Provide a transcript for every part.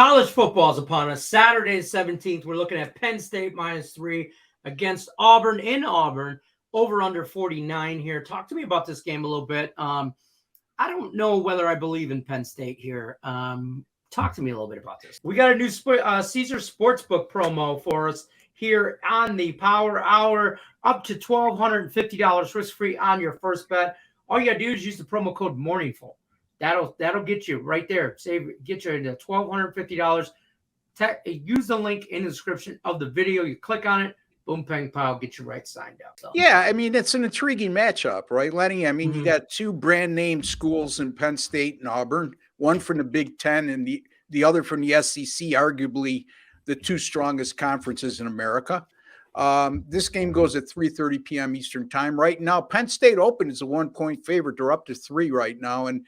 College football is upon us. Saturday, 17th, we're looking at Penn State -3 against Auburn in Auburn, over under 49 here. Talk to me about this game a little bit. I don't know whether I believe in Penn State here. Talk to me a little bit about this. We got a new Caesar Sportsbook promo for us here on the Power Hour, up to $1,250 risk-free on your first bet. All you got to do is use the promo code MORNINGFUL. That'll get you right there. Get you to $1,250. Use the link in the description of the video. You click on it, boom, bang, pow, get you right signed up. So. Yeah, I mean, it's an intriguing matchup, right, Lenny? I mean, you got two brand name schools in Penn State and Auburn, one from the Big Ten and the other from the SEC, arguably the two strongest conferences in America. This game goes at 3:30 p.m. Eastern time. Right now, Penn State Open is a 1-point favorite. They're up to 3 right now. And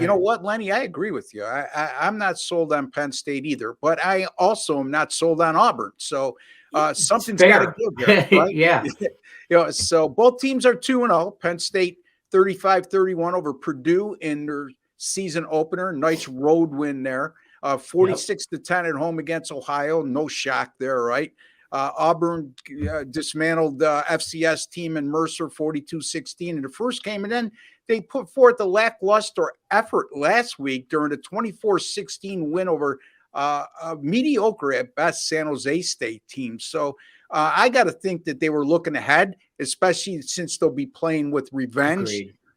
you know what, Lenny? I agree with you. I'm not sold on Penn State either, but I also am not sold on Auburn. So something's got to give here, right? Yeah. So both teams are 2-0. Penn State 35-31 over Purdue in their season opener. Nice road win there. 46-10 at home against Ohio. No shock there, right? Auburn dismantled the FCS team in Mercer 42-16 in the first game, and then they put forth a lackluster effort last week during the 24-16 win over a mediocre at best San Jose State team. So I got to think that they were looking ahead, especially since they'll be playing with revenge.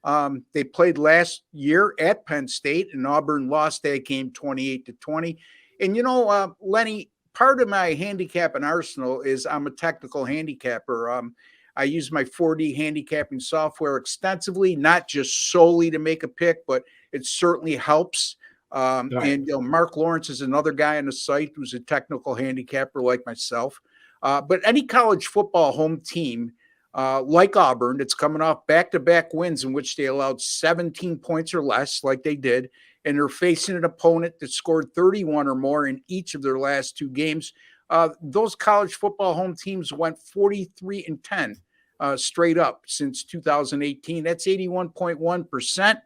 Agreed. They played last year at Penn State, and Auburn lost that game 28-20. And, you know, Lenny, part of my handicapping arsenal is I'm a technical handicapper. I use my 4D handicapping software extensively, not just solely to make a pick, but it certainly helps. And Mark Lawrence is another guy on the site who's a technical handicapper like myself. But any college football home team like Auburn, that's coming off back-to-back wins in which they allowed 17 points or less, like they did, and they're facing an opponent that scored 31 or more in each of their last 2 games. Those college football home teams went 43-10 straight up since 2018. That's 81.1%.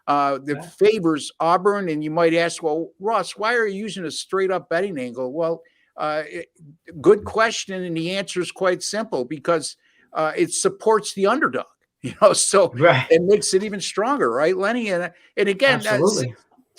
That favors Auburn. And you might ask, well, Ross, why are you using a straight up betting angle? Well, good question. And the answer is quite simple, because it supports the underdog, so it makes it even stronger. Right, Lenny? And again,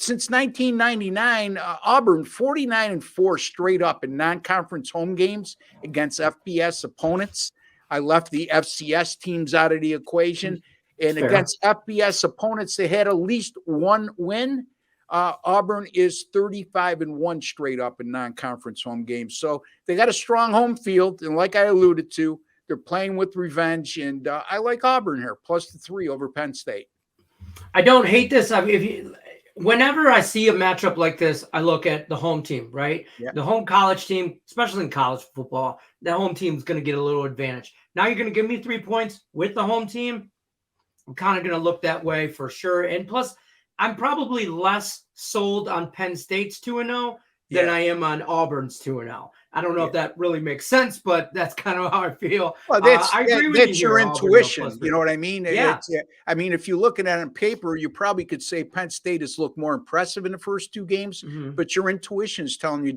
since 1999, Auburn 49-4 straight up in non-conference home games against FBS opponents. I left the FCS teams out of the equation. And against FBS opponents, they had at least one win. Auburn is 35-1 straight up in non-conference home games. So they got a strong home field. And like I alluded to, they're playing with revenge. And I like Auburn here, +3 over Penn State. I don't hate this. I mean, whenever I see a matchup like this, I look at the home team, right? Yeah. The home college team, especially in college football, the home team is going to get a little advantage. Now you're going to give me 3 points with the home team. I'm kind of going to look that way for sure. And plus, I'm probably less sold on Penn State's 2-0 than I am on Auburn's 2-0. I don't know if that really makes sense, but that's kind of how I feel. Well, I agree with that's your intuition. Auburn, you know what I mean? Yeah. I mean, if you're looking at it on paper, you probably could say Penn State has looked more impressive in the first 2 games, but your intuition is telling you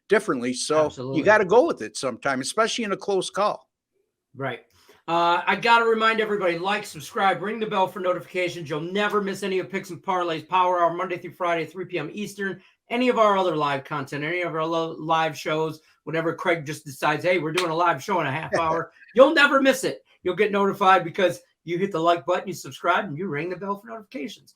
differently. So you got to go with it sometime, especially in a close call. Right. I got to remind everybody, like, subscribe, ring the bell for notifications. You'll never miss any of Picks and Parlays Power Hour, Monday through Friday, 3 p.m. Eastern. Any of our other live content, any of our live shows, whenever Craig just decides, hey, we're doing a live show in a half hour, you'll never miss it. You'll get notified because you hit the like button, you subscribe, and you ring the bell for notifications.